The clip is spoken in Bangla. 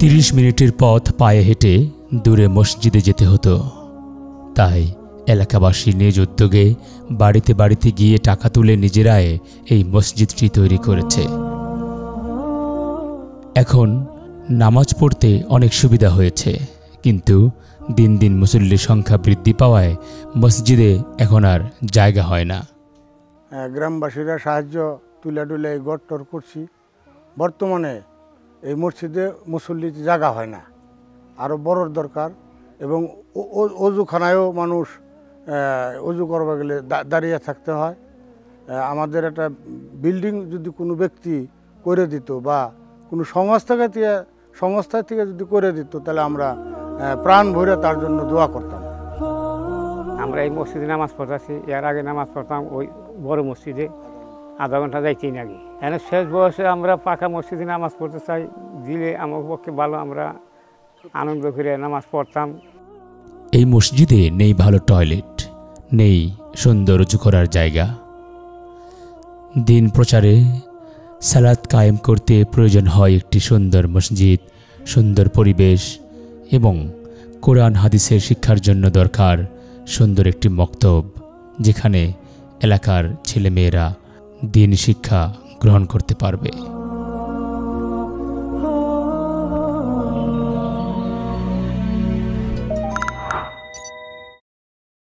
30 মিনিটের পথ পায়ে হেঁটে দূরে মসজিদে যেতে হতো। তাই এলাকাবাসী নিজ উদ্যোগে বাড়িতে বাড়িতে গিয়ে টাকা তুলে নিজেরাই এই মসজিদটি তৈরি করেছে। এখন নামাজ পড়তে অনেক সুবিধা হয়েছে, কিন্তু দিন দিন মুসল্লির সংখ্যা বৃদ্ধি পাওয়ায় মসজিদে এখন আর জায়গা হয় না। গ্রামবাসীরা সাহায্য তুলে এই গড়টর করছি। বর্তমানে এই মসজিদে মুসল্লিতে জায়গা হয় না, আরও বড় দরকার। এবং অজুখানায়ও মানুষ অজু করবা গেলে দাঁড়িয়ে থাকতে হয়। আমাদের একটা বিল্ডিং যদি কোনো ব্যক্তি করে দিত বা কোনো সংস্থা থেকে যদি করে দিত, তাহলে আমরা প্রাণ ভরে তার জন্য দোয়া করতাম। আমরা এই মসজিদে নামাজ পড়তেছি, এর আগে নামাজ পড়তাম ওই বড় মসজিদে, আধা ঘন্টা যাইতেই নাকি। এখন শেষ বয়সে আমরা পাকা মসজিদে নামাজ পড়তে চাই, দিলে আমার পক্ষে ভালো, আমরা আনন্দ করে নামাজ পড়তাম। এই মসজিদে নেই ভালো টয়লেট, নেই সুন্দর উঁচু করার জায়গা। দিন প্রচারে সালাত কায়েম করতে প্রয়োজন হয় একটি সুন্দর মসজিদ, সুন্দর পরিবেশ এবং কোরআন হাদিসের শিক্ষার জন্য দরকার সুন্দর একটি মক্তব, যেখানে এলাকার ছেলেমেয়েরা দিন শিক্ষা গ্রহণ করতে পারবে।